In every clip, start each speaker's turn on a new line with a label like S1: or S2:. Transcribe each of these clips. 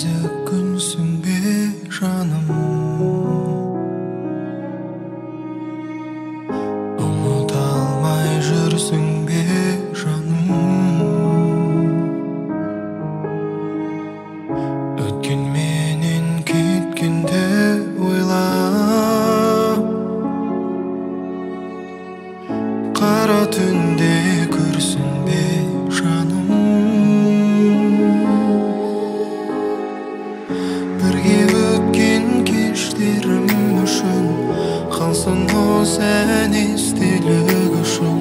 S1: Сезіккүнсің бе жаным, ұмыта алмай жүрсің бе жаным, өткен менен кеткенде ойлап, қара түнде көрсің бе жаным, бірге өткен кештерім үшін қалсын осы ән естелік үшін.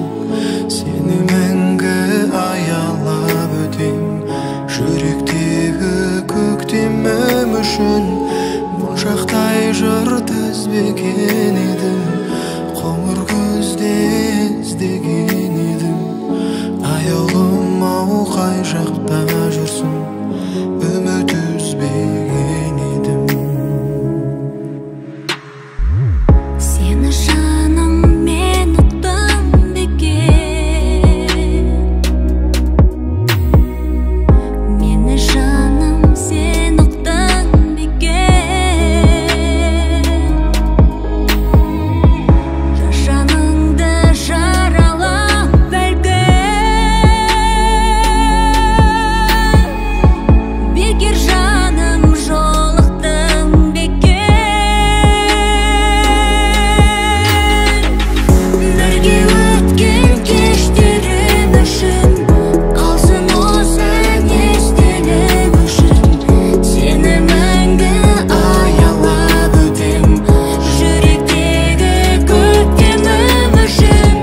S1: Сені мәңгі аялап өтем, жүректегі көктемім үшін. Моншақтай жыр тізбеген едім, қоңыр көзде іздеген едім. Аяулым ау қай жақта жүрсің, үміт үзбеген едім.
S2: Сені жаным мен ұқтым бекен, мені жаным сен ұқтың бекен. Жаныңды жаралап бәлкім, бекер жаным жолықтың бекен. Бірге өткен кештерім үшін қалсын осы ән естелік үшін. Сені мәңгі аялап өтем, жүректегі көктемім үшін.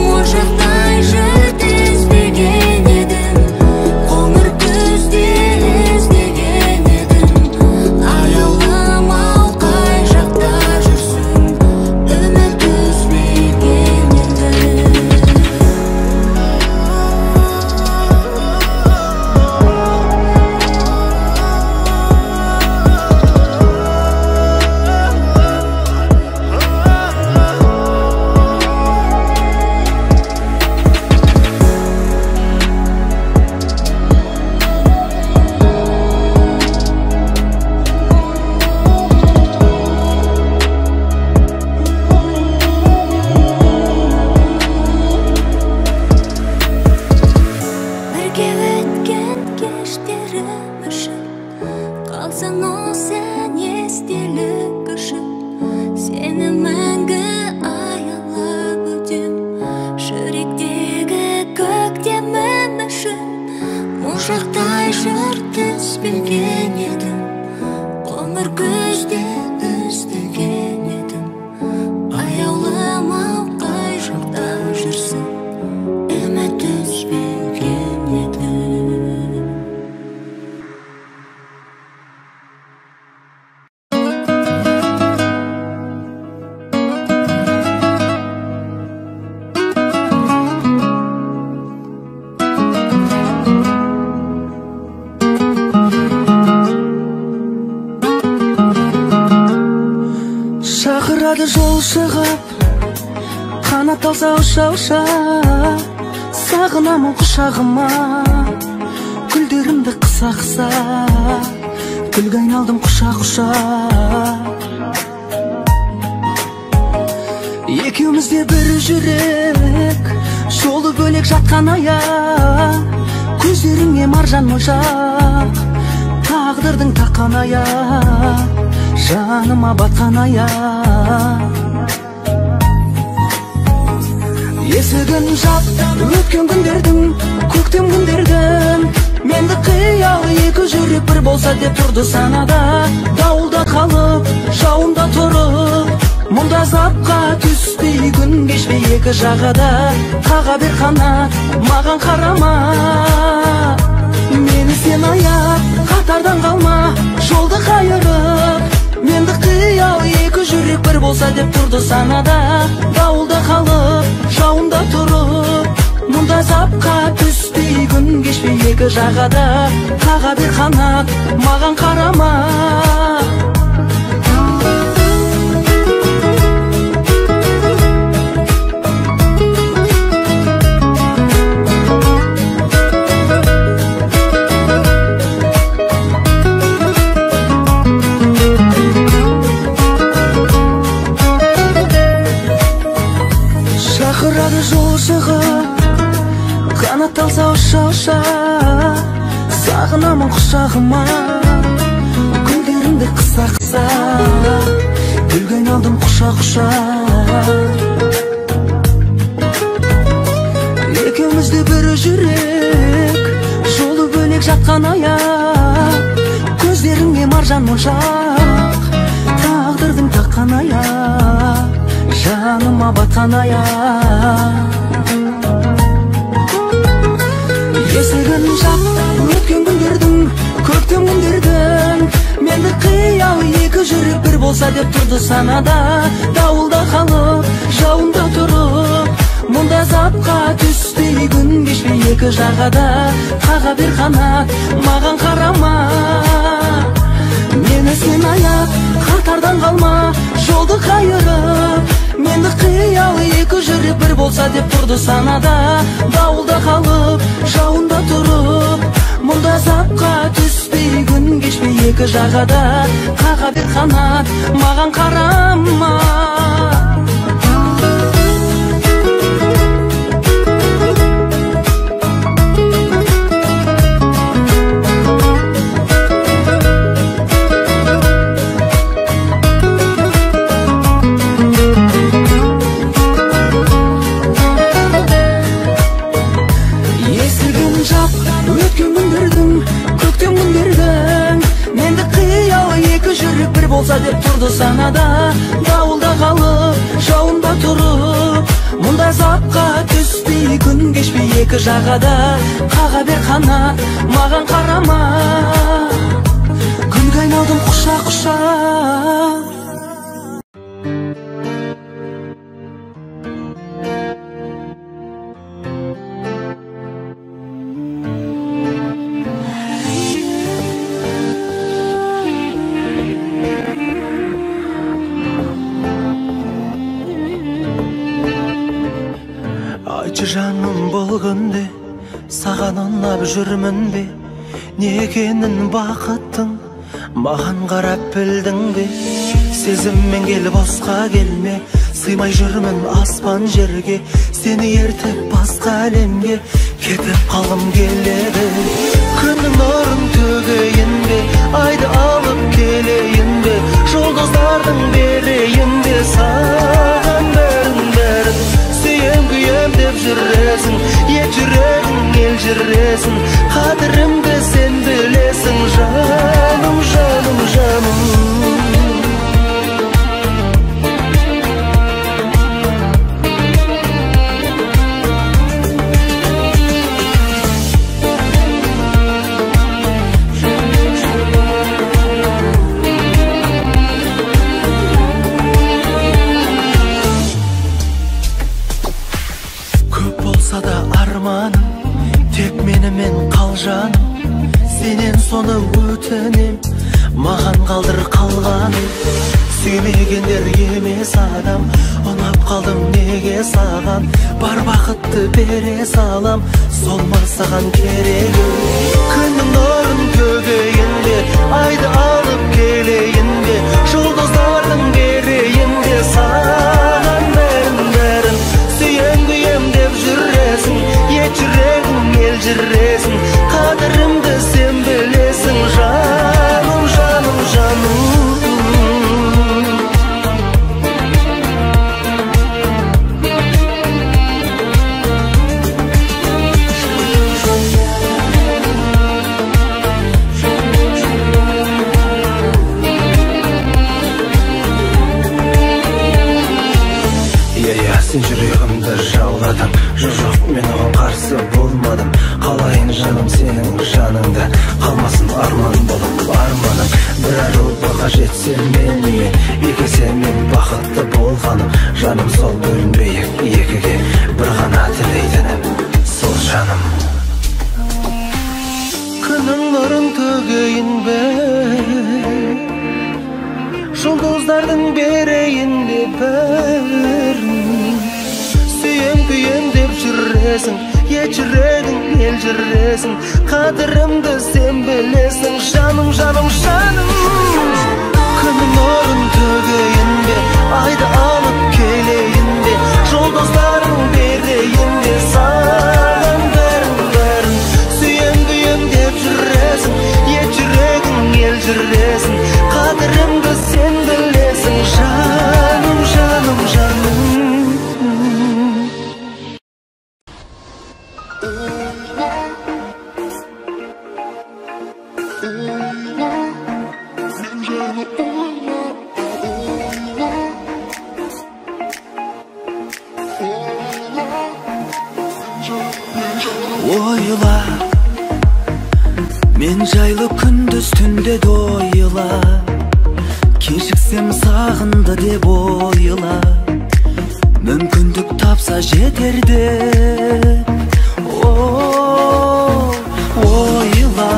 S2: Моншақтай жыр тізбеген едім, қоңыр күзде іздеген едім. Аяулым ау қай жақта жүрсің, үміт үзбеген едім. Бірге өткен кештерім үшін қалсын осы ән естелік үшін. Сені мәңгі аялап өтем, жүректегі көктемім үшін. Моншақтай жыр тізбеген едім, қоңыр көзде іздеген едім. Аяулым ау қай жақта жүрсің, үміт үзбеген едім.
S3: Шақырады жол шығып, қанат алса ұша-ұша. Сағынамын құшағыма, гүлдерімді қыса-қыса. Гүлге айналдым құша-құша. Екеумізде бір жүрек, жолы бөлек жатқан аяқ. Көздеріңе маржан моншақ, тағдырдың таққан аяқ. Жаныма батқан аяқ. Есігін жап, өткен күндердің, көктем күндердің. Менді қиял екі жүрек бір болса деп тұрды санада. Дауылда қалып, жауында тұрып, мұнда запқа түспей күн кешпей екі жағада. Қаға бер қанат, маған қарама, мені сен аяп, қатардан қалма, жолды қайырып. Менді қиял екі жүрек бір болса деп тұрды санада. Дауылда қалып, жауында тұрып, мұнда запқа түспей күн кешпей екі жағада. Қаға бер қанат, маған қарама. сағынамын құшағыма, күндеріңді қыса-қыса, гүлге айналдым құша-құша. Екеумізде бір жүрек, жолы бөлек жатқан аяқ, көздеріңе маржан моншақ, тағдырдың таққан аяқ, жаныма батқан аяқ. Есігін жап, өткен күндердің, көктем күндердің, менді қиял екі жүрек бір болса деп тұрды санада. Дауылда қалып, жауында тұрып, мұнда запқа түспей күн кешпей екі жағада. Қаға бер қанат, маған қарама, мені сен аяп, қатардан қалма, жолды қайырып. Менді қиял екі жүрек бір болса деп тұрды санада. Дауылда қалып, жауында тұрып, мұнда запқа түспей күн кешпей екі жағада. Қаға бер қанат, маған қарама. Болса деп тұрды санада. Дауылда қалып, жауында тұрып, мұнда запқа түспей күн кешпей екі жағада. Қаға бер қанат, маған қарама, гүлге айналдым құша-құша.
S1: Жаным бұл күнде саған ұнап жүрмін бе? Не екенін бақыттың маған қарап білдің бе? Сезіммен кел босқа келме, сыймай жүрмін аспан жерге. Сені ертіп басқа әлемге кетіп қалғым келеді. Күннің нұрын төгейін бе, айды алып келейін бе, жұлдыздардың берейін бе саған бәрін. Сүйем күйем деп жүресің, ет жүрегің ел жүресің, қадірімді сен білесің, жаным, жаным, жаным. Тек менімен қал жаным, сенен соны өтінем, маған қалдыр қалғаным. Сүймегендер емес адам, ұнап қалдым неге саған, бар бақытты бере салам, сол ма саған керегі. Күннің нұрын төгейін бе, айды алып келейін бе, жұлдыздардың берейін бе саған бәрін. Сүйем күйем деп жүресің, ет жүрегің ел жүресің, қадірімді сен білесің, жаным, жаным, жаным. Сен жүрегімді жауладың, жоқ мен оған қарсы болмадым. Қалайын жаным сенің жаныңда, қалмасын арман болып арманым. Бір арулыға жетсе меніме, екесе мен бақытты болғаным. Жаным сол бөлінбейік екіге, бір ғана тілейтінім сол жаным. Күннің нұрын төгейін бе, жұлдыздардың берейін бе бәрін. Сүйем күйем деп жүресің, ет жүрегің ел жүресің, қадірімді сен білесің, жаным, жаным, жаным. Күннің нұрын төгейін бе, айды алып келейін бе, жұлдыздардың берейін бе саған бәрін. Сүйем күйем деп жүресің, жүресің, қадірімді сен білесің, жаным, жаным, жаным.
S3: Ойла, мен жайлы күндіз түнде дойла, кешіксем сағынды деп ойла, мүмкіндік тапса жетерде. Ойла,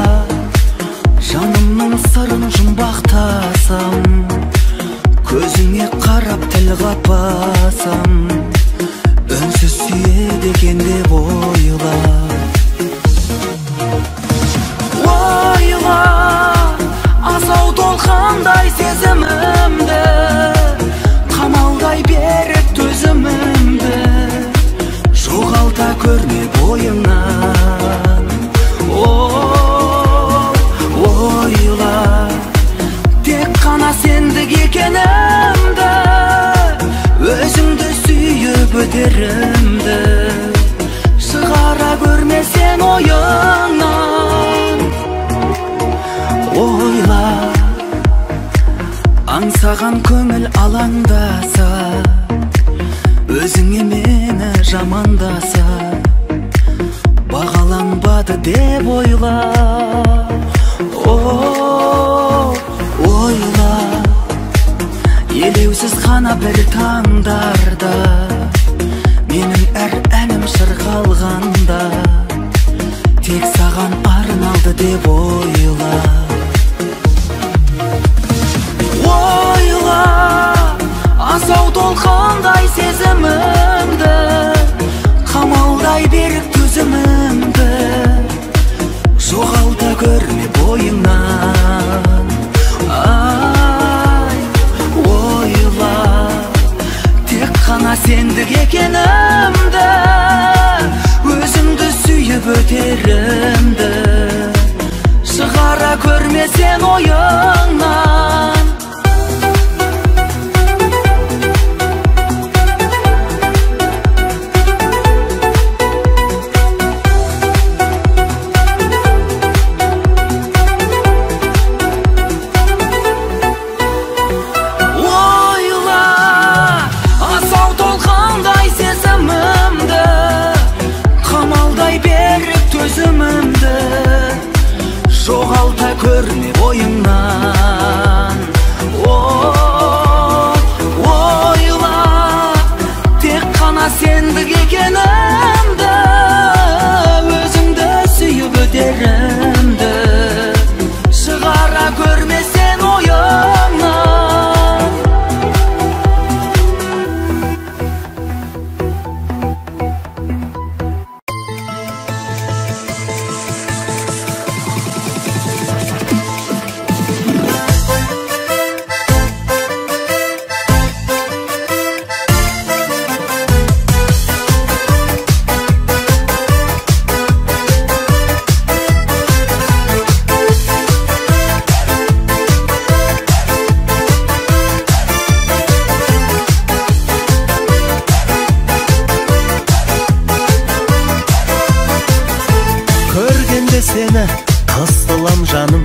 S3: жанымның сырын жұмбақтасам, көзіңе қарап тіл қатпасам, үнсіз сүйеді екен деп ойла. Ойла, асау толқандай сезімімді, қамалдай беріп төзімімді, жоғалта көрме бойыңнан. Ойла, тек қана сендік екенімді, өзіңді сүйіп өтерімді, шығара көрмесен ойыңнан. Ойла, аңсаған көңіл алаңдаса, өзіңе мені жамандаса, бағаланбады деп ойла. Ойла, елеусіз қана бір таңдарда, менің әр әнім шырқалғанда, тек саған арналды деп ойла. Ойла, асау толқындай сезімімді, қамалдай беріп төзімімді, жоғалта көрме бойыңнан. Ойла, тек қана сендік екенімді, өзіңді сүйіп өтерімді, шығара көрмесен ойыңнан. Жоғалта көрме бойыңнан. Ойла, тек қана сендік екенімді, өзіңді сүйіп өтерімді, шығара көрмесен ойыңнан.
S1: Сені қысылам жаным,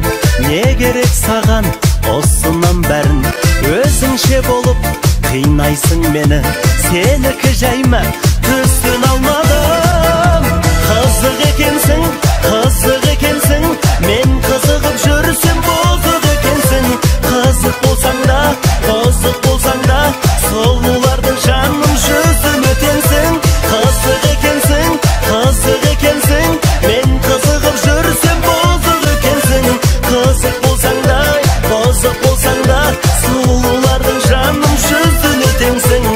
S1: не керек саған осынан бәрін, өзіңше болып қинайсың мені, сенікі жайма түсін алмадым. Қызық екенсің, мен қызығып жүрсем бозық екенсің. Қызық болсаң да, сұлулардың жаным жүзім өтенсің. Қызық екенсің, мен қызығып жүрсем бозық екенсің. Қызық болсаң да, сұлулардың жаным жүзім өтенсің.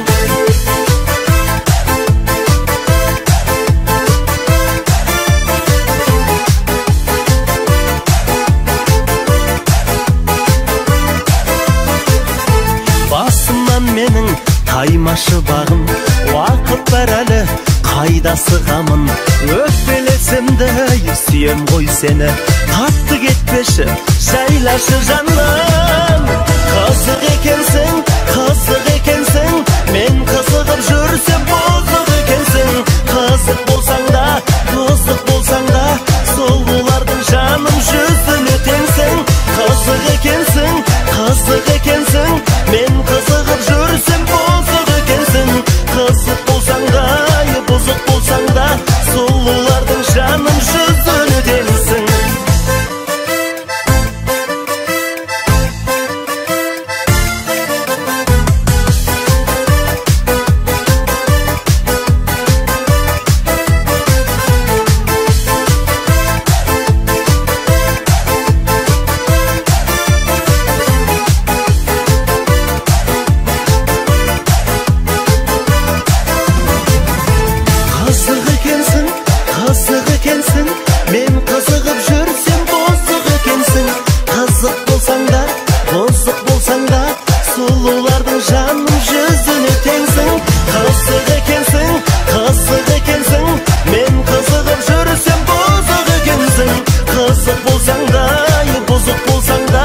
S1: Басымнан менің таймашы бағым, уақыт бар әлі қайда сығамын. Өкпелесем де сүйем ғой сені, қатты кетпе жайlaşı жаным. Қызық екенсің, мен қызығып жүрсем бозық екенсің. Қызық болсаң да, қызық болсаң да, сұлулардың жаным жүзіне теңсің. Қызық екенсің, мен қызығып жүрсем бозық екенсің. Қызық болсаң да, бұзық болсаң да,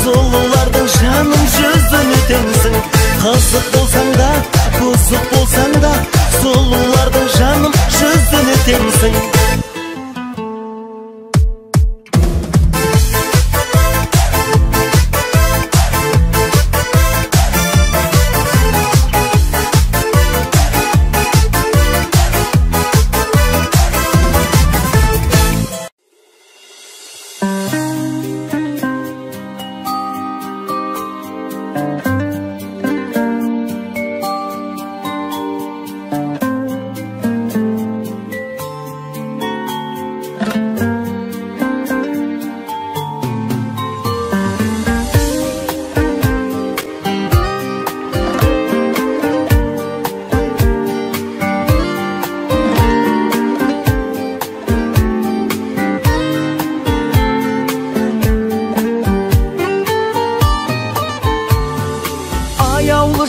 S1: сұлулардың жаным жүзіне теңсің. Қызық болсаң да, бұзық болсаң да, сұлулардың жаным жүзіне теңсің.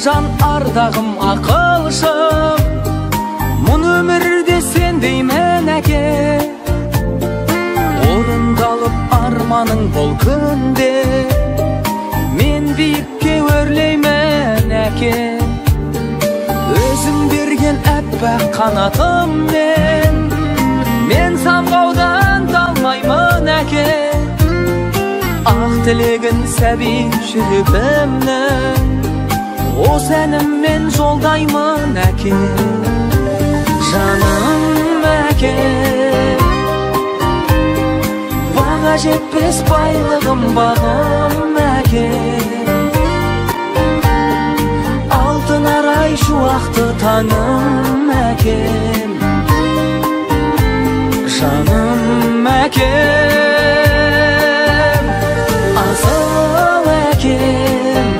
S3: Жан ардағым ақылшым, мұн өмірде сендеймін әке. Орындалып арманың бұл күнде, мен биікке өрлеймін әке. Өзің берген әппақ қанатыммен, мен самғаудан талмаймын әке. Ақ тілегін сәби жүрегімнің, осы әніммен жолдаймын әке. Жаным әке, баға жетпес байлығым бағым әке. Алтын арай шуақты таңым әкем. Жаным әкем, асыл әкем.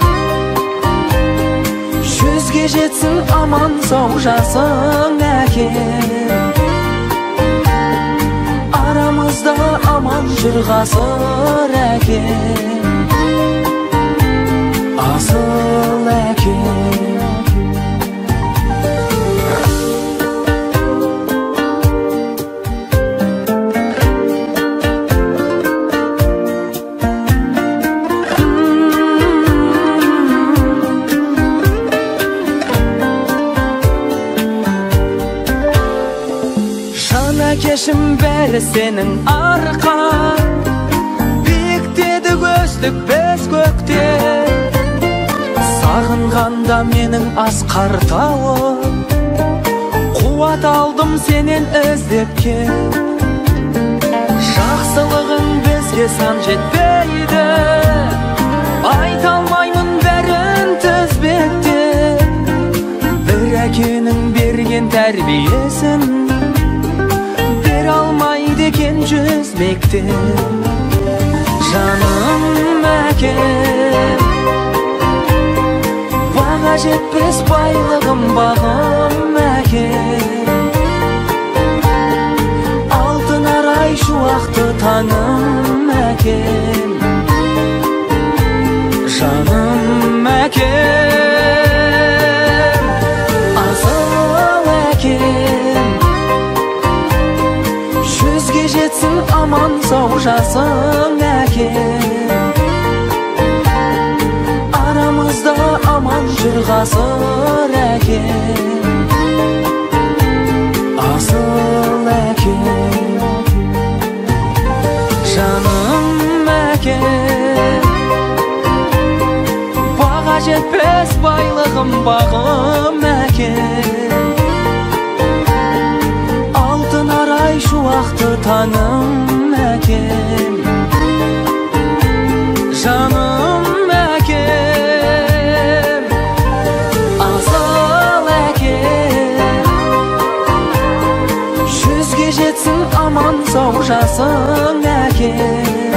S3: Жүзге жетсін аман сау жасың әкем. Арамызда аман жүр ғасыр әкем. Асыл әкем. Кешім бәрі сенің арқан, биіктеді көздік біз көкте. Сағынғанда менің асқар тауым, қуат алдым сенен іздеп кел. Жақсылығың бізге сан жетпейді, айта алмаймын бәрін тізбекте. Бір әкенің берген тәрбиесін алмайды екен жүзбекте. Жаным әкем, баға жетпес байлығым бағым әкем. Алтын арай шуақты таңым әкем. Жаным әкем, асыл әкем. Жүзге жетсін аман сау жасың әке. asıl ekin, asıl ekin, canım ekin. Bağa jetpes baylığım bağım ekin, altın aray şu vaxtı tanım ekin, canım ekin, asıl ekin. Yüzge jetsin aman savuşasın ekin,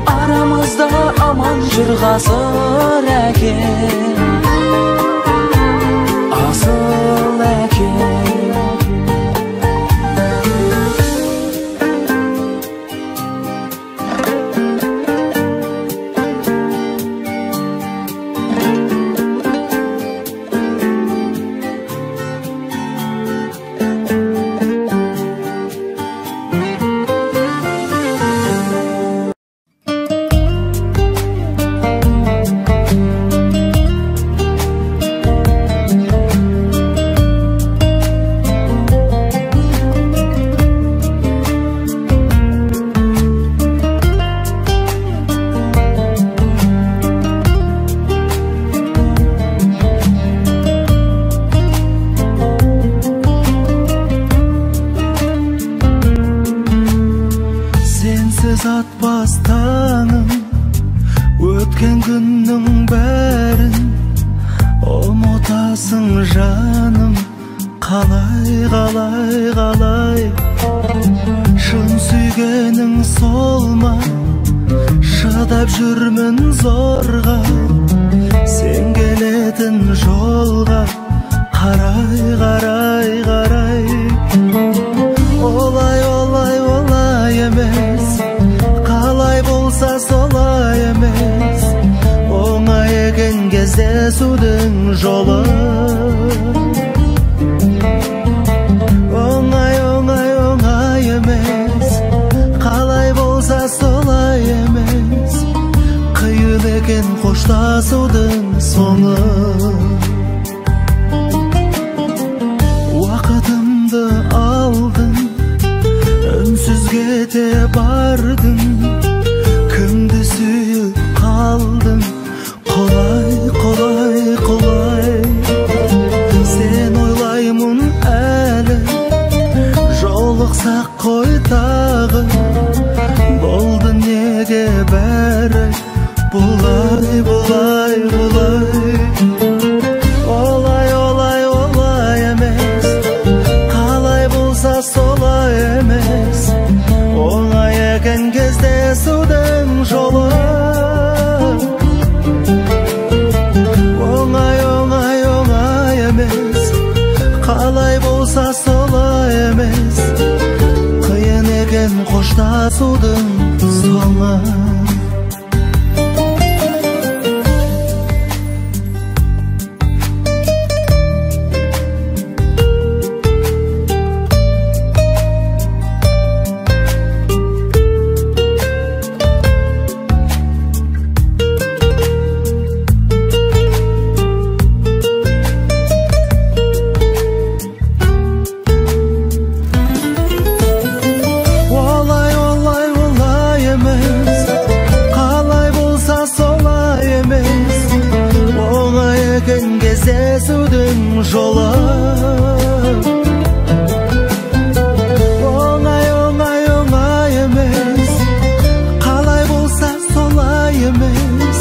S3: aramızda aman jırğasın ekin, asıl ekin.
S1: Atpaz tağım ötken günün bärin unutasın canım, qalay qalay qalay. Şın süygenin solma, şadap жүрмін zorga, sen geledin jolga, qaray qaray qaray. Olay olay olay emes, qalay bolsa solay emes, oңай eкен кездесудің жолы. Oңай oңay oңай emes, qalay bolsa solay emes, қиын екен қоштасудың соңы. Уақытымды алдың, үнсіз кете бардың, кімді сүйіп қалдың, қолай қолай қолай. Сен ойлаймын әлі, жолықсақ қой тағы, болды неге бәрі бұлай бұлай бұлай. Олай олай олай емес, қалай болса солай емес, оңай екен кездесудің жолы. Оңай оңай оңай емес, қалай болса солай емес, қиын екен қоштасудың соңы. Кездесудің жолы. Оңай оңай оңай емес, қалай болса солай емес,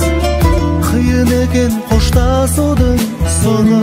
S1: қиын екен қоштасудың соңы.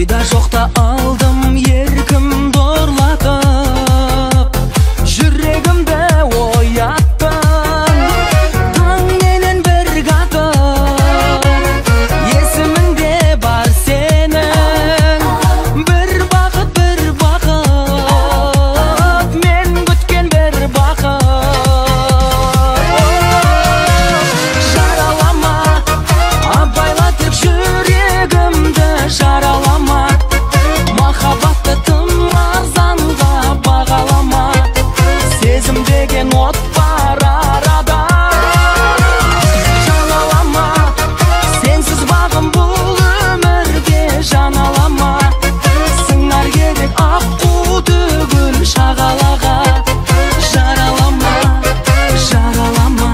S3: ойда жоқта алдым еркім дорлатып, жүрегімді ояттың таңменен бір қатып. Есіміңде бар сенің бір бақыт, мен күткен бір бақыт. Жаралама, абайла тек жүрегімді жаралама, махаббатты тым арзанға бағалама, сезім деген от бар арада. Жаналама, сенсіз бағым бұл өмірге жаналама, сыңар керек аққу түгіл шағалаға. Жаралама, жаралама.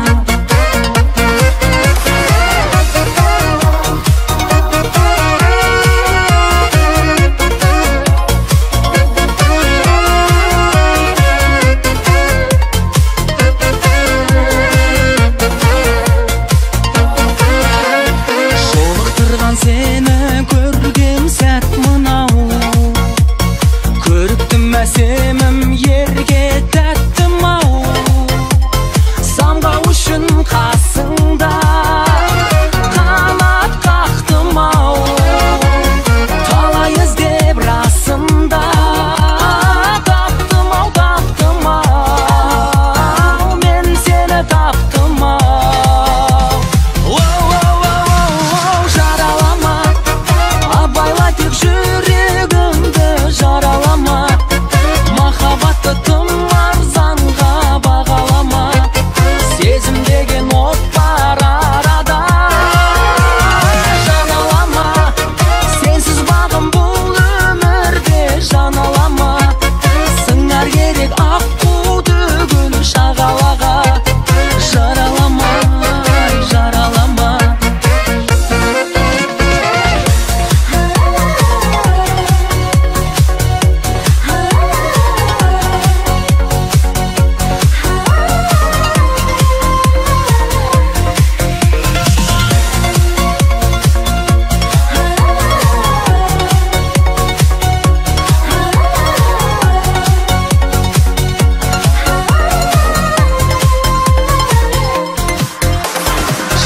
S3: Жолықтырған сені көргем сәт мынау, көріктім әсемім ерге тәттім ау. Самғау үшін қасыңда қанат қақтым ау, талай іздеп расында таптым ау, мен сені таптым ау. Жаралама, абайла тек жүрегімді жаралама, махаббатты тым арзанға бағалама, сезім деген от бар арада. Жаналама, сенсіз бағым бұл өмірде жаналама, сыңар керек аққу түгіл шағалаға. Жаралама, жаралама.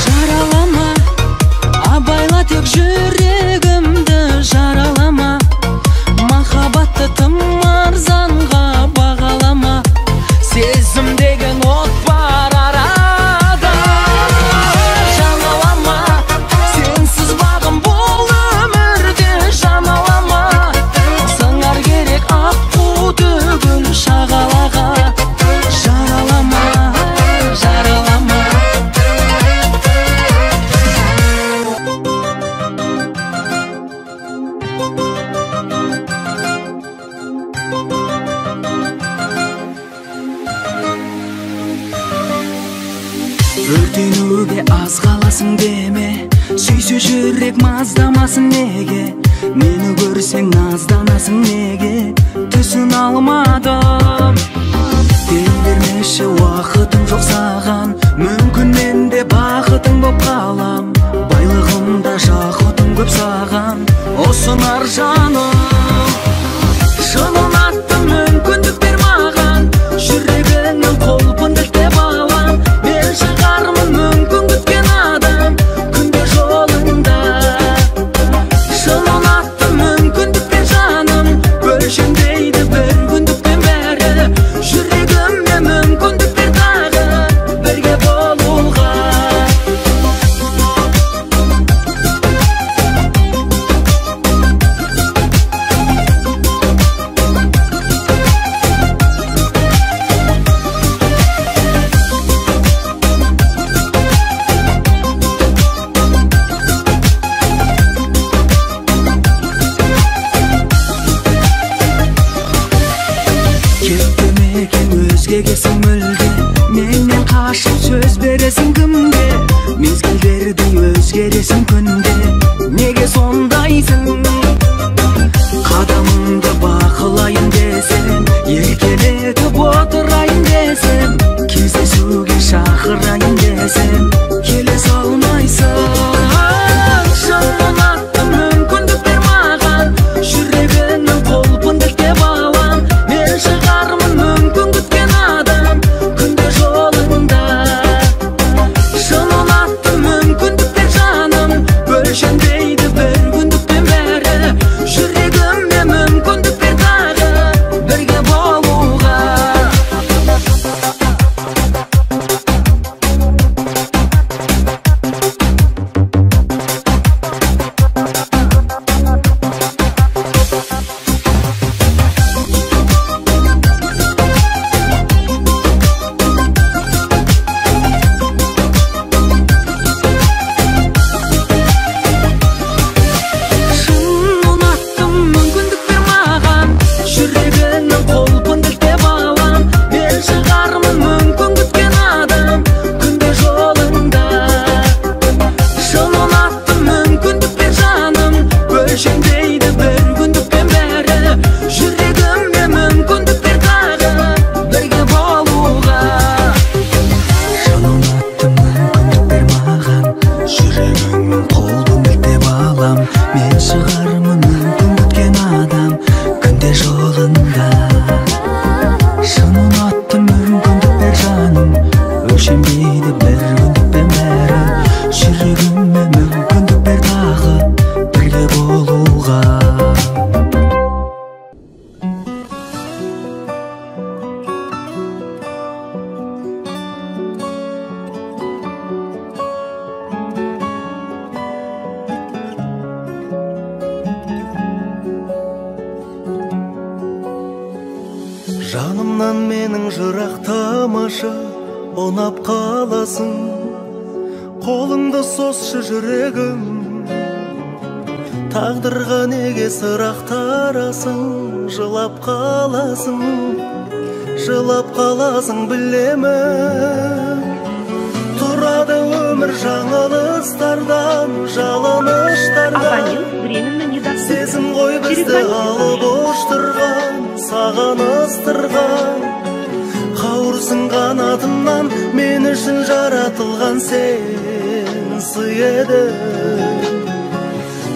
S3: Жаралама, абайла тек жүрегімді жаралама, махаббатты тым арзанға бағалама, сезім деген от бар арада. Жаналама, сенсіз бағым бұл өмірде жаналама, сыңар керек аққу түгіл шағалаға. Жаралама, жаралама. Өртенуге аз қаласың деме, сүйсе жүрек маздамасын неге, мені көрсең назданасың неге, түсін алмадым. Дем бермеші уақытым жоқ саған, мүмкін мен де бақытың боп қалам, байлығымда жақұтым көп саған, осынар жаным. Шынын атты мүмкіндік бер маған, жүрегіңнің қолпын ділтеп алам, мен шығармын мүмкін күткен адам күнде жолыңда. Шынын атты мүмкіндік бер жаным, өлшенбейді бір күндіктен бәрі, жүрегіме мүмкіндік бер тағы бірге болуға. Өзгегесің мүлде, менен қашып сөз бересің кімге, мезгілдерді өзгересің күнде, неге сондайсың? Қадамыңды бақылайын десем, еркелетіп отырайын десем, кездесуге шақырайын десем, келе салмайсың. Шынын атты мүмкіндік бер маған, мен шығармын мүмкін күткен адам күнде жолында. Шын ұнаттым мүмкіндік бер жаным, өлшенбейді бір күндікпен бәрі. Жүрегіме мүмкіндік бер тағы бірге болуға.
S1: Жанымнан менің жырақтамашы, ұнап қаласың. Қолыңды сосшы жүрегім, тағдырға неге сырақтарасың? Жылап қаласың, жылап қаласың білемін. Тұрады өмір жаңылыстардан, жалыныштардан. Сезім ғой бізді алып ұштырған, саған ыстырған. Қауырсың қанатымнан, мен үшін жаратылған сен сый едің.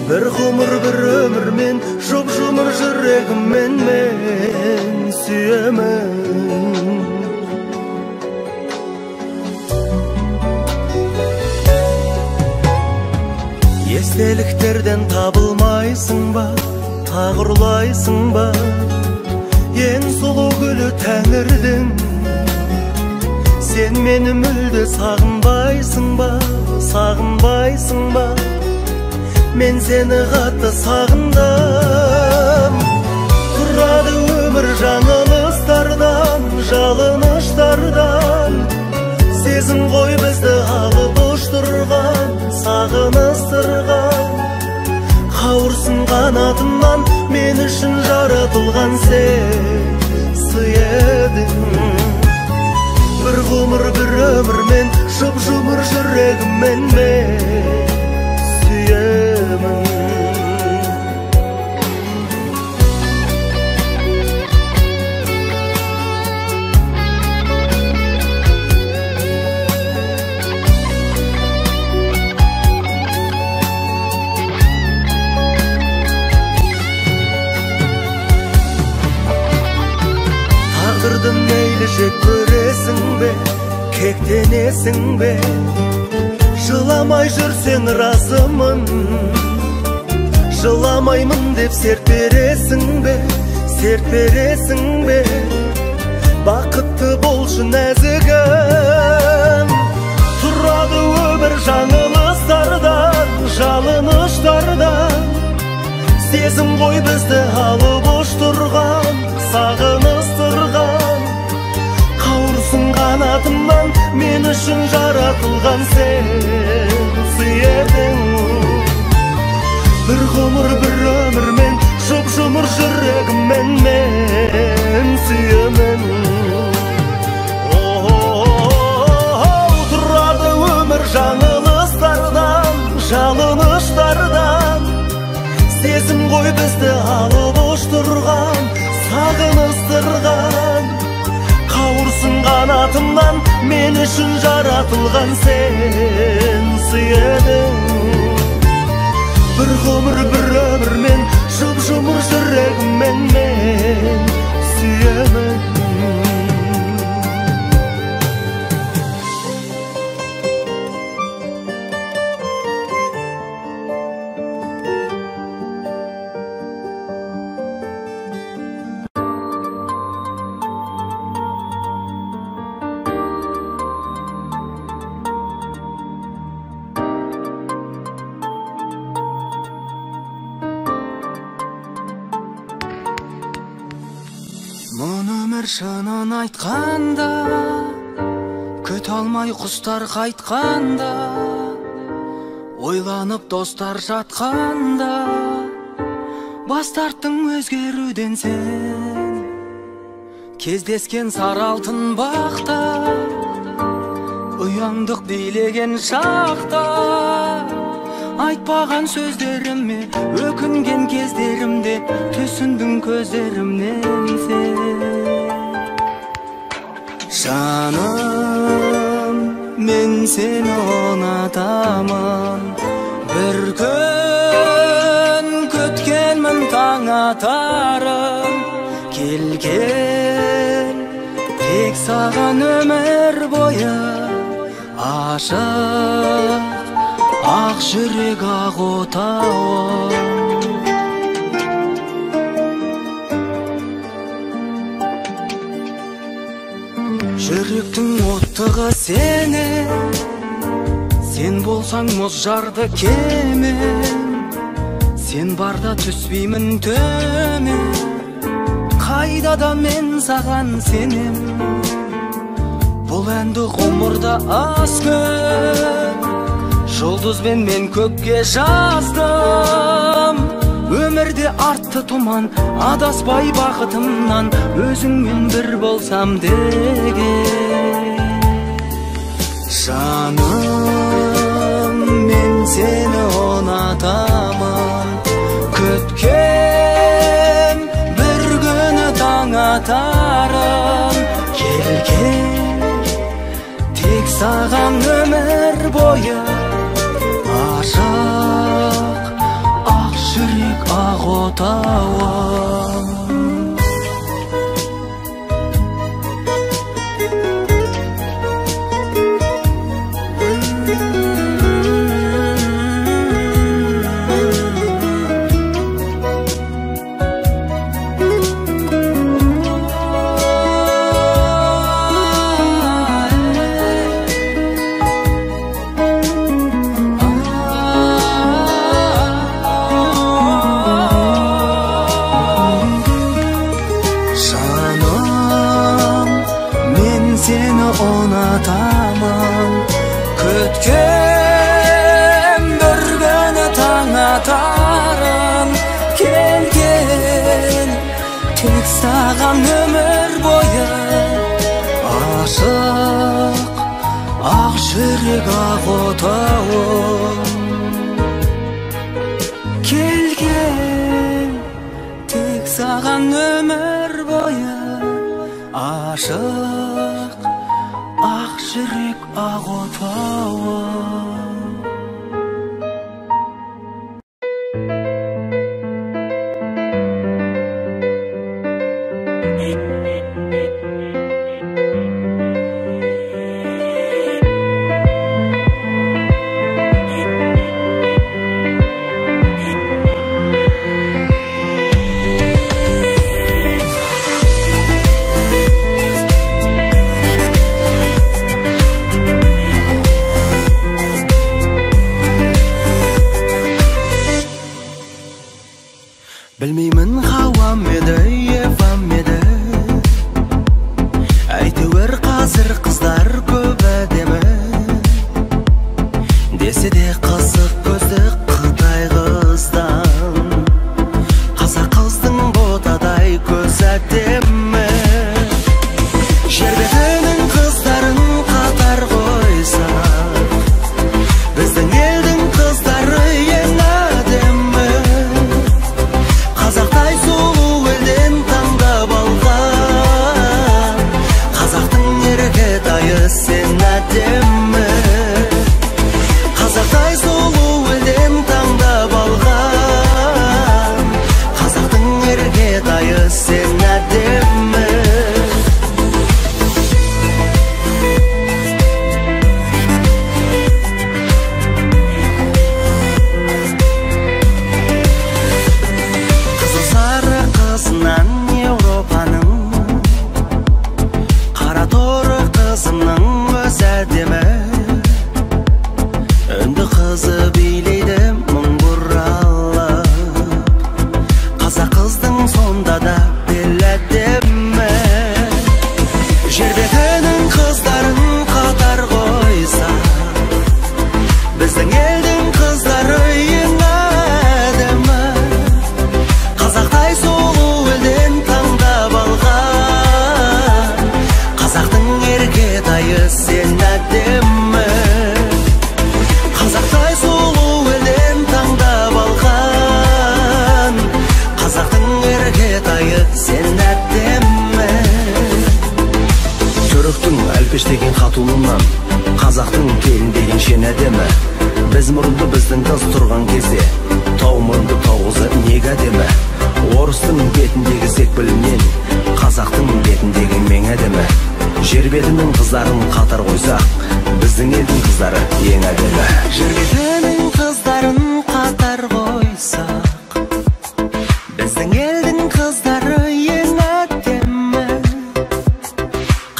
S1: Bir ғұмыр bir өмірмен, жұп-жұмыр жүрегіммен мен сүйемін. Естеліктерден табылмайсың ба, тағырлайсың ба? Ең сұлу гүлі тәңірдің, сен мені мүлде сағынбайсың ба, сағынбайсың ба? Мен сені қатты сағындым. Тұрады өмір жаңылыстардан, жалыныштардан. Сезім ғой бізді алып ұштырған, сағыныстырған. Қауырсың қанатымнан, мен үшін жаратылған сен сый едің. Bir ғұмыр bir өмірмен, жұп-жұмыр жүрегіммен мен сүйемін. Тағдырды мейлі жек көресің бе, кектенесің бе? Жыламай жүрсең разымын, жыламаймын деп серт бересің бе, серт бересің бе? Бақытты болшы нәзігім. Тұрады өмір жаңылыстардан, жалыныштардан. Сезім ғой бізді алып ұштырған, сағыныстырған. Қауырсың қанатымнан, мен үшін жаратылған сен сый едің. Bir ғұмыр bir өмірмен, жұп-жұмыр жүрегіммен мен сүйемін. Тұрады өмір жаңылыстардан, жалыныштардан. Сезім ғой бізді алып ұштырған, сағыныстырған. Қауырсың қанатымнан, мен үшін жаратылған сен сый едің. Bir ғұмыр bir өмірмен, жұп-жұмыр жүрегіммен мен сүйемін.
S3: Шынын айтқанда, күт алмай құстар қайтқанда, ойланып достар жатқанда, бас тарттың өзгеруден сен. Кездескен сары алтын бақта, ұяңдық билеген шақта. Айтпаған сөздеріме, өкінген кездерімде, түсіндің көздерімнен сен. Жаным, мен сені ұнатамын. Bir онатарым. Келген тек саған өмір бойы, ашық ақ жүрек ақ отауым. Жүректің оттығы сені, сен болсаң мұз жарды кемен, сен барда түспеймін төмен, қайда да мен саған сенем. Бұл әнді ғұмырда аз көп жұлдызбен мен көкке жаздым. Өмірде артты тұман, адаспай бақытымнан, өзіңмен бір болсам деген. Жаным, мен сені ұнатамын, күткен бір күні таң атарым. Келген тек саған өмір бойы, ашық ақ жүрек ақ отауым. Ұнатамын, күткен бір күні таң атарым. Келген тек саған өмір бойы, ашық ақ жүрек ақ отауым. Келген тек саған өмір бойы, ашық ақ жүрек ақ отауым.
S1: Білмеймін хауам еді, евам еді, әйтеуір қазір қыздар көп әдемі. Десе де қызық көзді Қытай қыздан, қазақ қыздың ботадай көз әдемі. Жер бетінің қыздарын қатар қойсақ, біздің елдің қыздары ең әдемі. Қазақтай сұлу елден таңдап алған, қазақтың еркетайы сен әдемі. Қазақтай сұлу елден таңдап алған, қазақтың еркетайы сен әдемі. Әлпештеген қатулымнан, қазақтың келін деген шен әдемі. Біз мұрынды біздің қыз тұрған кезде, тау мұрынды тау қызы неге әдемі. Орыс қыздарын қатар қойсақ, біздің елдің қыздары ең әдемі.
S3: Жер бетінің қыздарын қатар қойсақ, біздің елдің қыздары ең әдемі.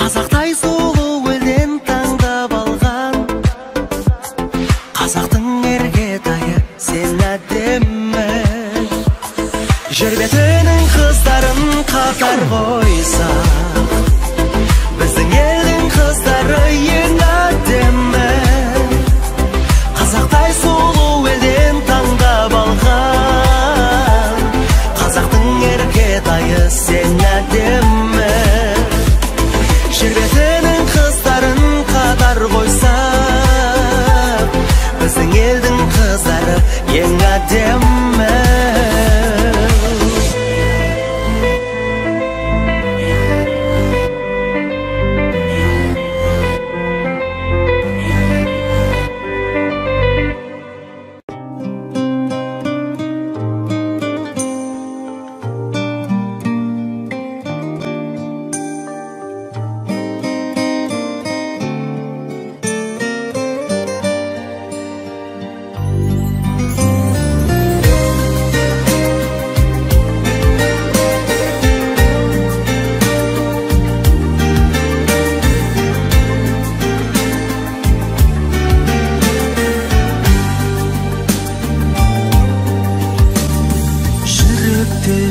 S3: Қазақтай сұлу елден таңдап алған, қазақтың іргетайы сен әдемі. Жер бетінің қыздарын қатар қойсақ, біздің елдің қыздары ең әдемі. Қазақтай сұлу елден таңдап алған, қазақтың іргетайы сен әдемі. Жер бетінің қыздарын қатар қойсақ, біздің елдің қыздары ең әдемі.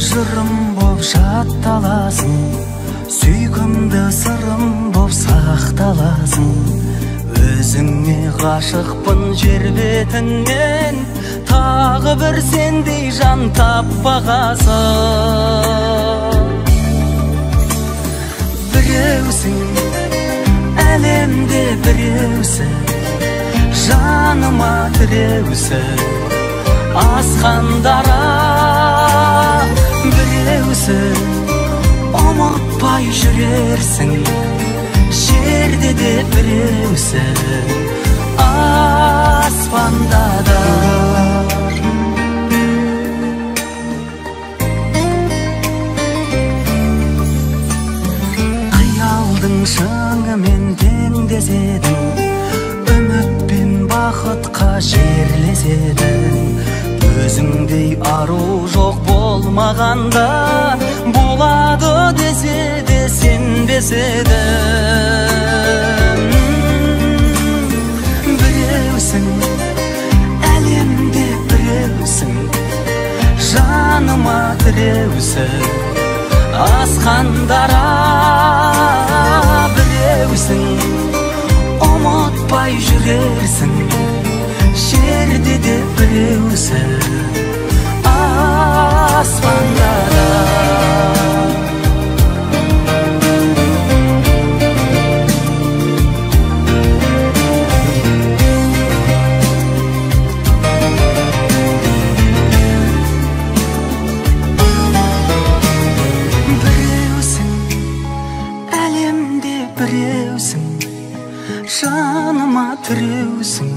S3: Жырым боп жатталасың, сүйкімді сырым боп сақталасың. Өзіңе ғашықпын жер бетінен, тағы бір сендей жан таппағасың. Біреусің, әлемде біреусің, жаныма тіреусің, асқандара біреусің, ұмытпай жүрерсің. Жерде де біреусің, аспанда да. Қиялдың шыңымен теңдеседің, үміт пен бақытқа жерлеседің. Өзіңдей ару жоқ болмағанда, болады десе де сенбес едім. Біреусің, әлемде біреусің, жаныма тіреусің, асқандара біреусің, ұмытпай жүрерсің. Жерде де біреусің, аспанда да. Біреусің, әлемде біреусің, жаныма тіреусің,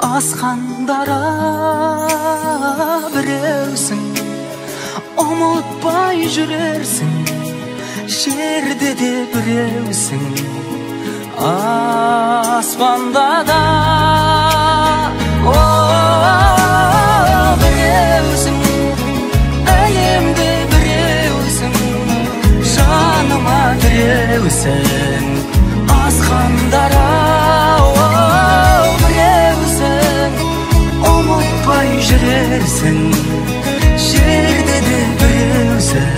S3: асқандара біреусің, ұмытпай жүрерсің. Жерде де біреусің, аспанда да. Біреусің, әлемде біреусің, жаныма тіреусің, асқандара ұмытпай жүрерсің. Жерде де біреусің,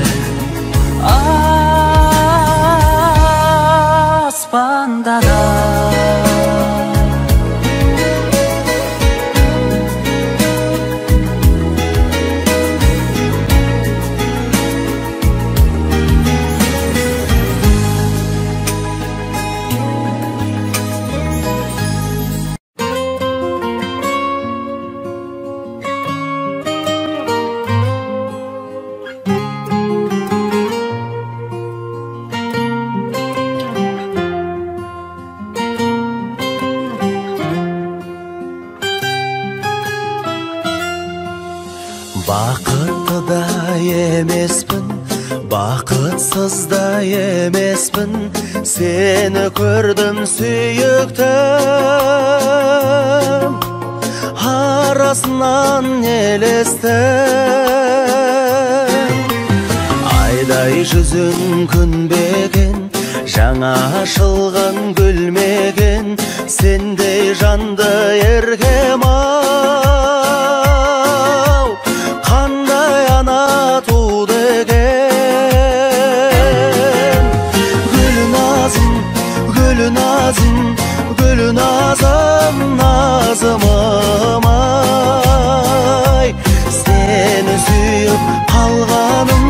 S3: аспанда да.
S1: Бақытты да емеспін, бақытсыз да емеспін, сені көрдім сүйіктім, арасынан елестім. Айдай жүзің күнбеген, жаңа ашылған гүлмеген, сендей жанды еркем ау, қандай ана туды екен. Гүлназым, гүлназым, гүлназым, назымым ай, сені сүйіп қалғаным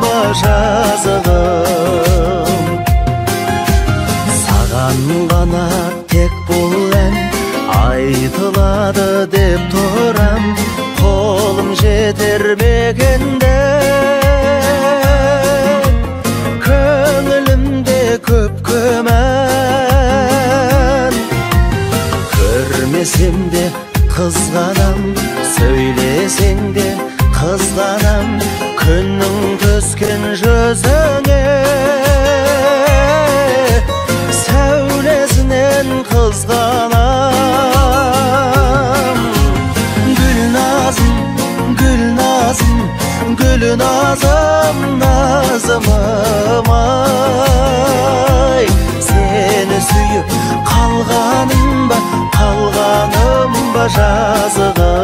S1: ба жазығым. Саған ғана тек бұл ән айтылады деп тұрам, қолым жетермегенде көңілімде көп күмән. Көрмесем де қызғанам, сөйлесең де қызғанам, күннің түскен жүзіңе сәулесінен қызғанам. Гүлназым, гүлназым, гүлназым, назымым ай, сені сүйіп қалғаным ба жазығым.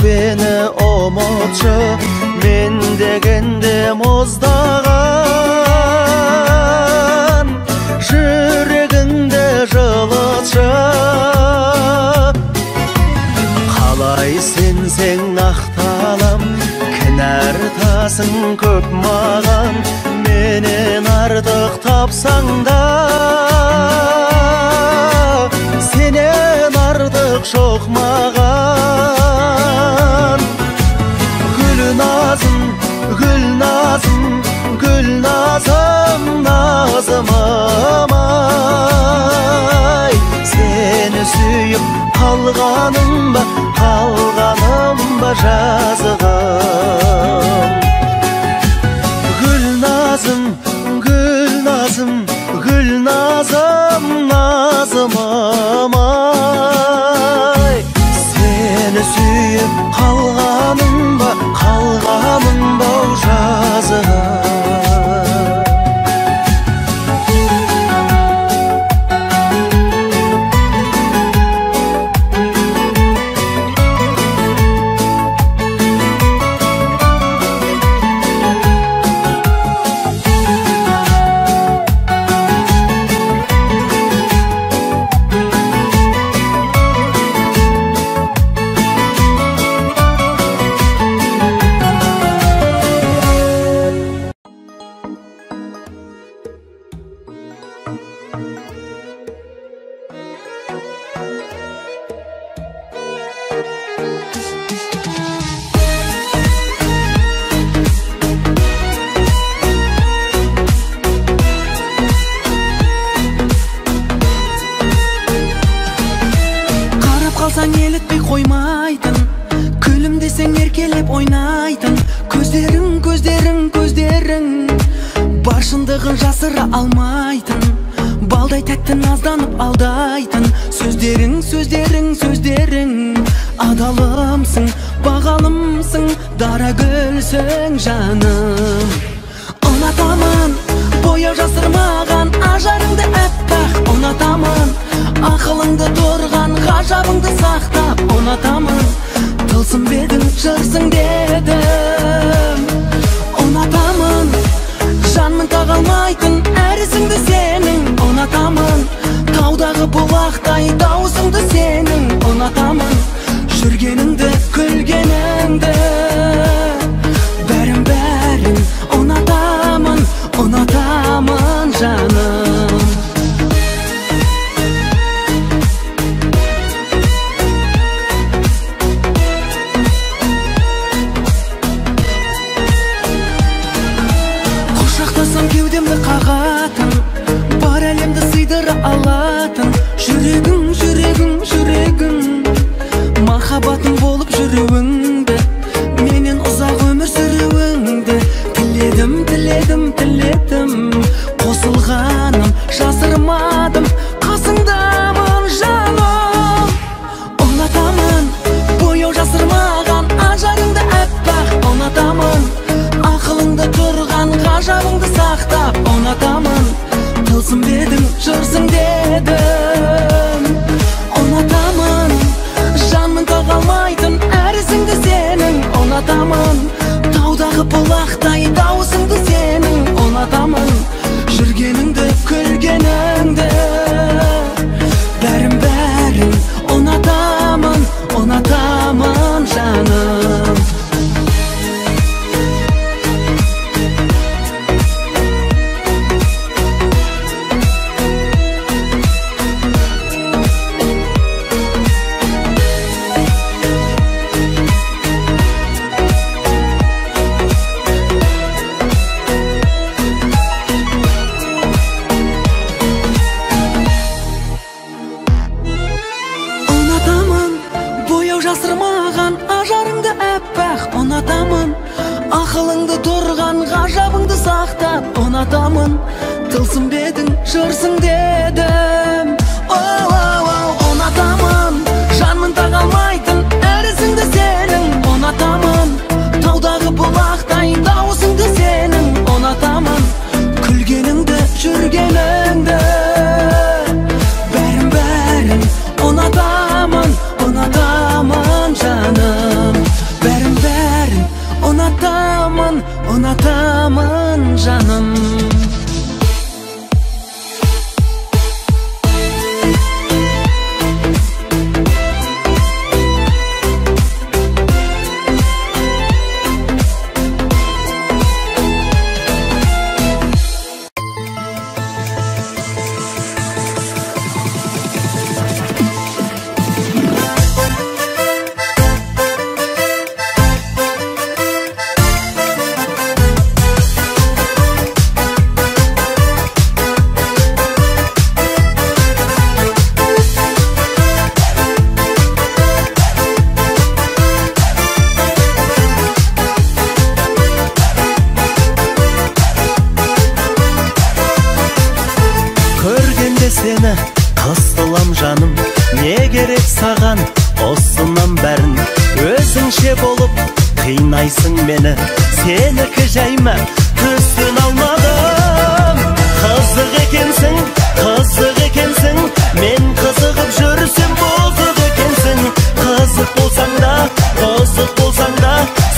S1: Beni umutçu, men degende muzdаған, жүрегіңде жылытшы. Қалай сенсең ақталам, кінәртасың көп маған, менен артық тапсаң да сенен артық жоқ маған. Gülnazım, gülnazım, gülnazım, nazımım ay, seni suyup kalganım ba жазығым. Gülnazım, gülnazım, gülnazım, nazımım ay, seni suyup kalganım ba жазығым.
S3: Қалсаң елітпей қоймайтын, күлімдесең еркелеп ойнайтын, көздерің, көздерің, көздерің бар шындығын жасыра алмайтын, балдай тәтті назданып алдайтын, сөздерің, сөздерің, сөздерің адалымсың, бағалымсың, дара гүлсің жаным. Ұнатамын бояу жасырмаған ажарыңды әппақ, ұнатамын ақылыңды тұрған ғажабыңды сақтап, ұнатамын тылсым бедің жырсың дедім. Ұнатамын жанның тағалмайтын әрісіңді сенің, ұнатамын таудағы бұлақтай дауысыңды сенің, ұнатамын ұнатамын жүргеніңді күлгеніңді бәрін ұнатамын жаным құшақтасам кеудемді қағатын бар әлемді сыйдыра алатын жүрегің махаббатым болып жүруіңді менен ұзақ өмір сүруіңді тіледім қосылғаным жасырмадым қасыңдамын жаным ұнатамын бояу жасырмаған ажарыңды әппақ ұнатамын ақылыңда тұрған ғажабыңды сақтап ұнатамын тылсым бедің жырсың дедім ұнатамын жанның таға алмайтын әрісіңді сенің ұнатамын таудағы бұлақтай дауысыңды сенің ұнатамын жүргеніңді күлгеніңді бәрін ұнатамын жаным жасырмаған ажарыңды әппақ ұнатамын ақылыңды тұрған ғажабыңды сақтап ұнатамын тылсым бедің жырсың дедім ұнатамын жанның таға алмайтын әрісіңді сенің ұнатамын таудағы бұлақтай дауысыңды сенің ұнатамын күлгеніңді жүргеніңді бәрін ұнатамын жаным бәрін ұнатамын жаным
S1: сені қыстылам жаным не керек саған осынан бәрін өзіңше болып қинайсың мені сенікі жайма түсін алмадым қызық екенсің мен қызығып жүрсем бозық екенсің қызық болсаң да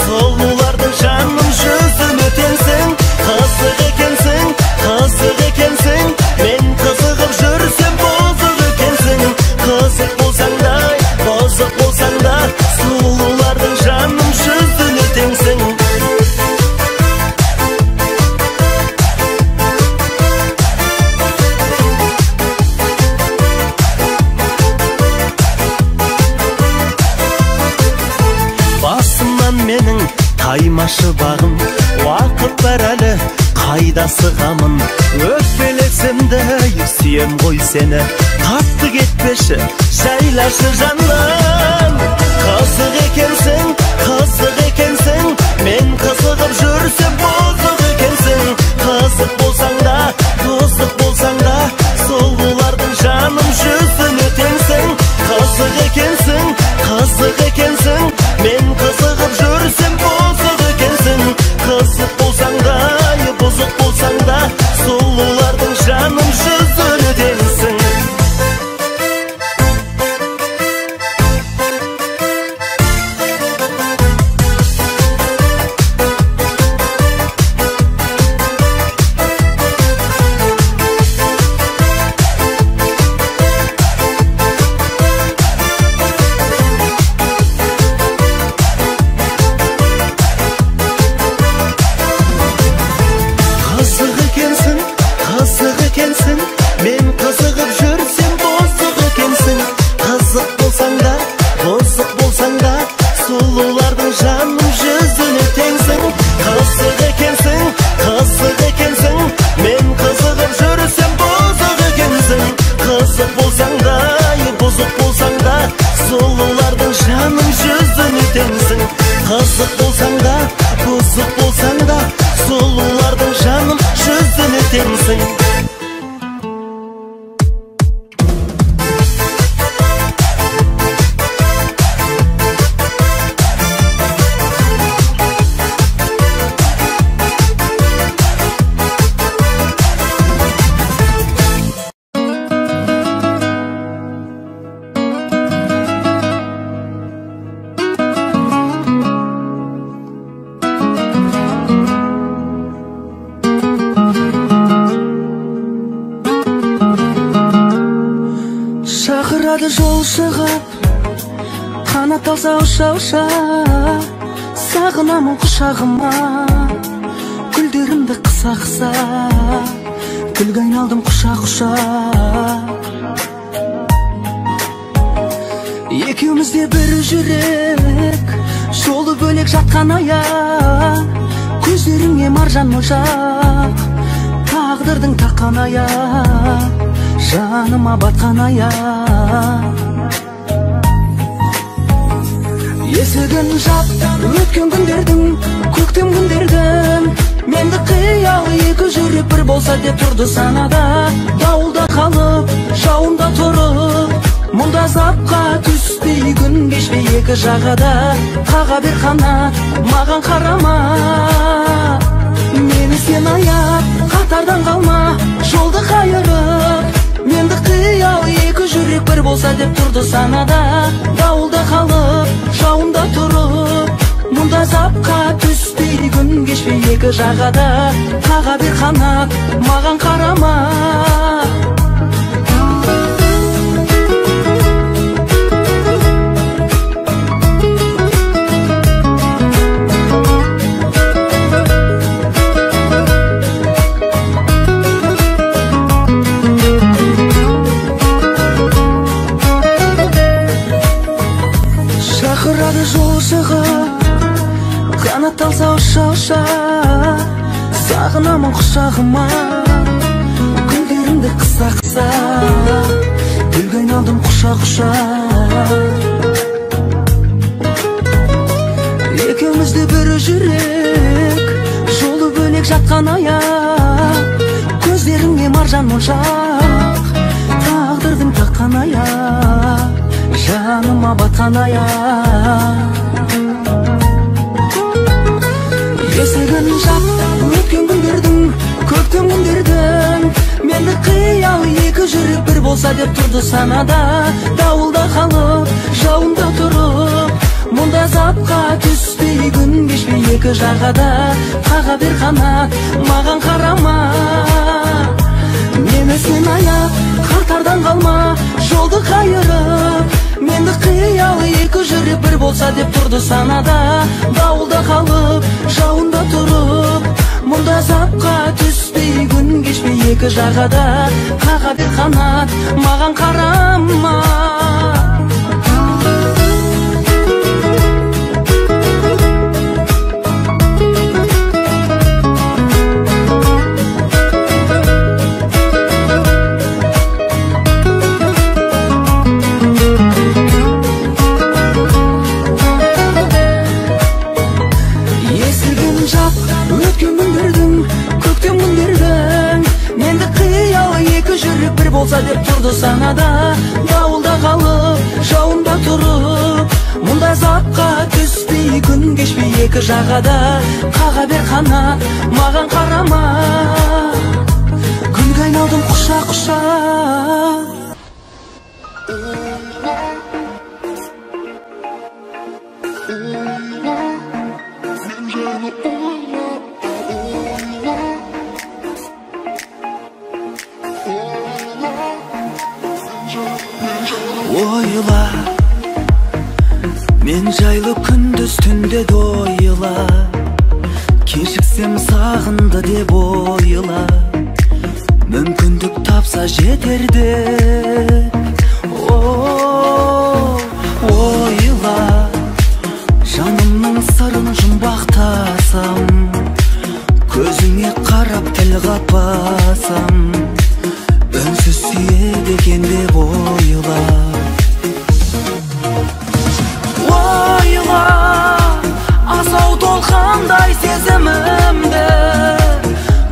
S1: сұлулардың жаным жүзін өтенсің қызық екенсің мен қызығып жүрсем бозық екенсің қызық болсаң да сұлулардың жаным жүзін өтенсің басымнан менің таймашы бағым уақыт бар әлі қайда сығамын өкпелесемді сүйем ғой сені қатты кетпеші жайлашы жаным қызық екенсің мен қызығып жүрсем бозық екенсің қызық болсаң да сұлулардың жаным жүзін өтенсің қызық екенсің мен қызығып жүрсем бозық екенсің қызық болсаң да бұзық болсаң да сұлулардың жаным жүзін өтенсің
S4: болсаң да, сұлулардың жаным жүзіне теңсің. Қызық екенсің, мен қызығып жүрсем бұзық екенсің. Қызық болсаң да, бұзық болсаң да, сұлулардың жаным жүзіне теңсің. Қызық болсаң да, бұзық болсаң да, сұлулардың жаным жүзіне теңсің.
S3: Шақырады жол шығып, қанат алса ұша-ұша, сағынамын құшағыма, гүлдерімді қыса-қыса, гүлге айналдым құша-құша. Екеумізде бір жүрек, жолы бөлек жатқан аяқ, көздеріңе маржан мұжақ, тағдырдың таққан аяқ, жаныма батқан аяқ. Есігін жап, өткен күндердің, көктем күндердің, менді қиял екі жүрек бір болса деп тұрды санада. Дауылда қалып, жауында тұрып, мұнда запқа түспей күн кешпей екі жағада. Қаға бер қанат, маған қарама, мені сен аяп, қатардан қалма, жолды қайырып. Менді қиял екі жүрек бір болса деп тұрды санада. Дауылда қалып, жауында тұрып, мұнда запқа түспей күн кешпей екі жағада. Қаға бер қанат, маған қарама. Шақырады жол шығып, қанат алса ұша-ұша, сағынамын құшағыма, гүлдерімді қыса-қыса, гүлге айналдым құша-құша. Екеумізде бір жүрек, жолы бөлек жатқан аяқ, көздеріңе маржан мұжақ, тағдырдың таққан аяқ, жаныма батқан аяқ. Есігін жап, өткен күндердің, көктем күндердің, менді қиял екі жүрек бір болса деп тұрды санада. Дауылда қалып, жауында тұрып, мұнда запқа түспей күн кешпей екі жағада. Қаға бер қанат, маған қарама, мені сен аяп, қатардан қалма, жолды қайырып. Менді қиял екі жүрек бір болса деп тұрды санада. Дауылда қалып, жауында тұрып, мұнда запқа түспей күн кешпей екі жағада. Қаға бер қанат, маған қарама. Өткен күндердің, көктем күндердің, менді қиял екі жүрек бір болса деп тұрды санада. Дауылда қалып, жауында тұрып, мұнда запқа түспей күн кешпей екі жағада. Қаға бер қанат, маған қарама, гүлге айналдым құша-құша. Ойла, мен жайлы күндіз түнде дойла, кешіксем сағынды деп ойла, мүмкіндік тапса жетерді. Ойла, сырын жұмбақтасам, көзіңе қарап тіл қатпасам, үнсіз сүйеді екен деп ойла. Ойла, асау толқандай сезімімді,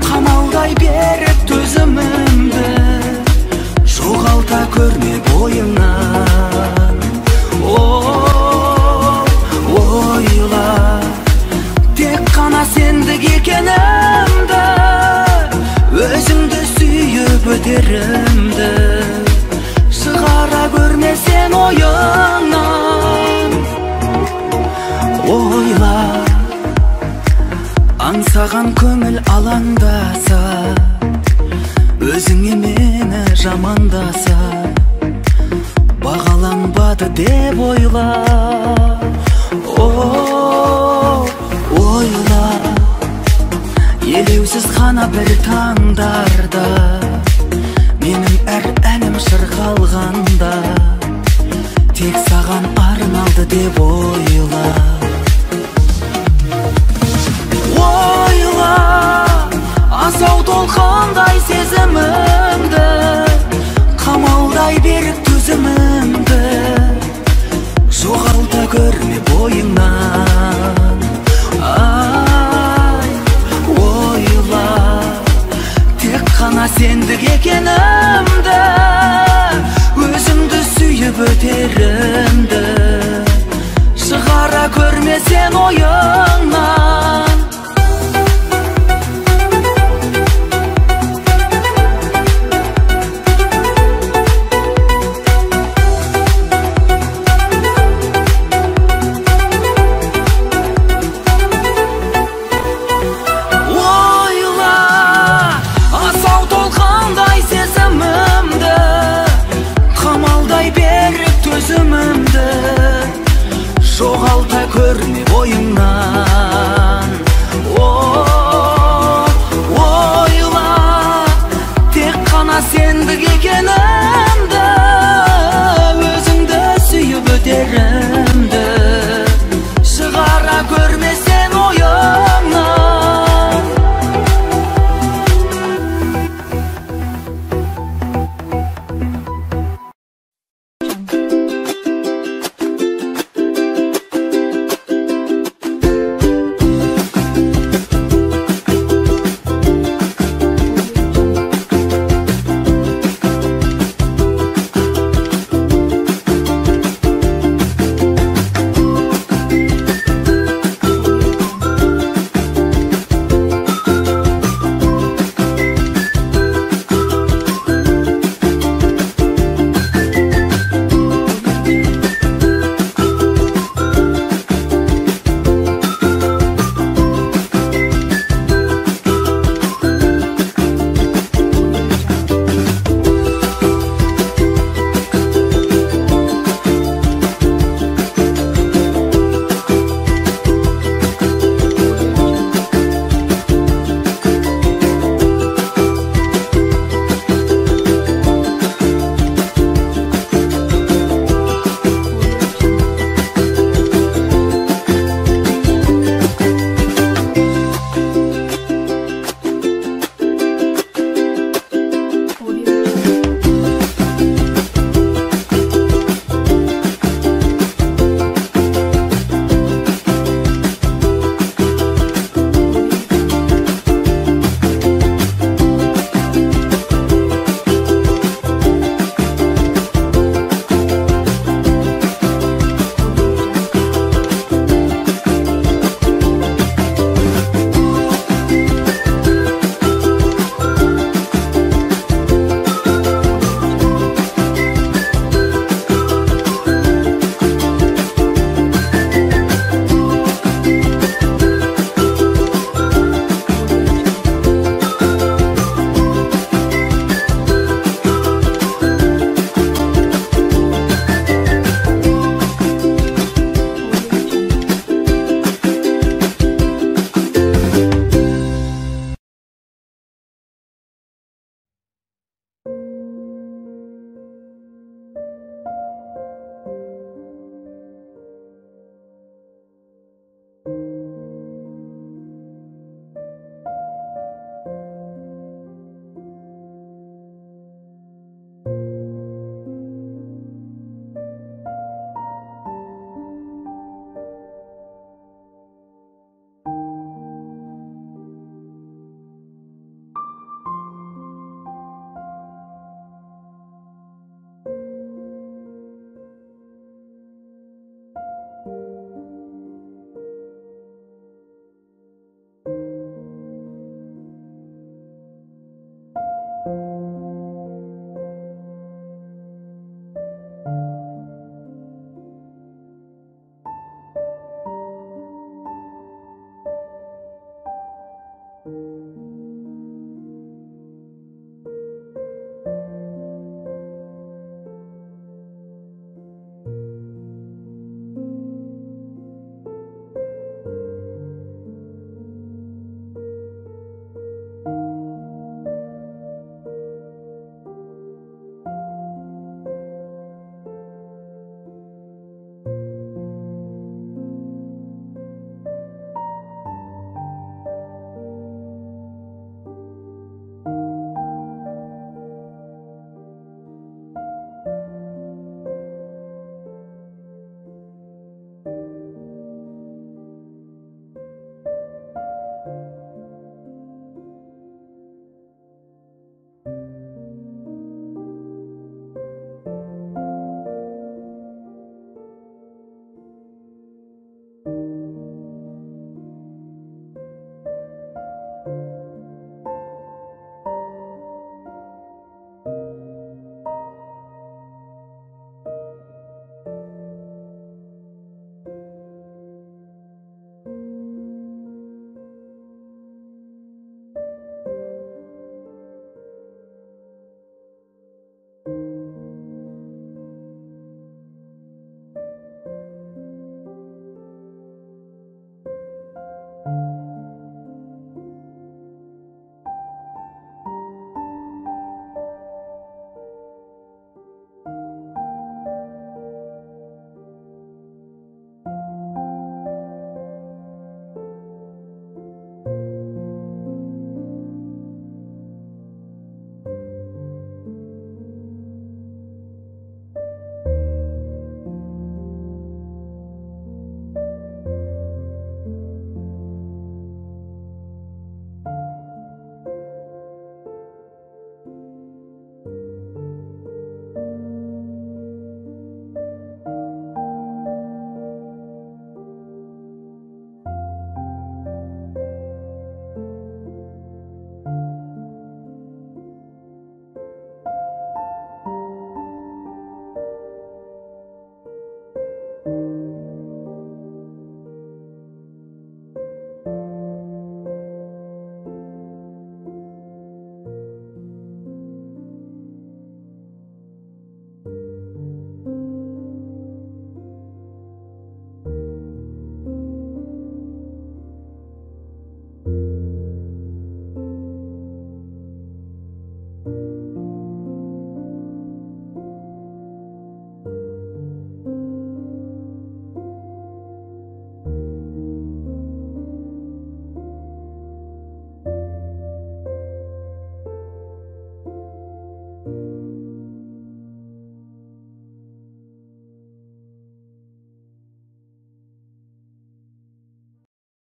S3: қамалдай беріп төзімімді, жоғалта көрме бойыңнан. Ойла, тек қана сендік екенімді, өзіңді сүйіп өтерімді, шығара көрмесен ойыңнан. Ойла, аңсаған көңіл алаңдаса, өзіңе мені жамандаса, бағаланбады деп ойла. Ойла, елеусіз қана бір таңдарда, менің әр әнім шырқалғанда, тек саған арналды деп ойла. Ойла, асау толқандай сезімімді, қамалдай беріп төзімімді, жоғалта көрме бойыңнан. Ойла, тек қана сендік екенімді, өзіңді сүйіп өтерімді, шығара көрмесен ойыңнан. Жоғалта көрме бойыңнан.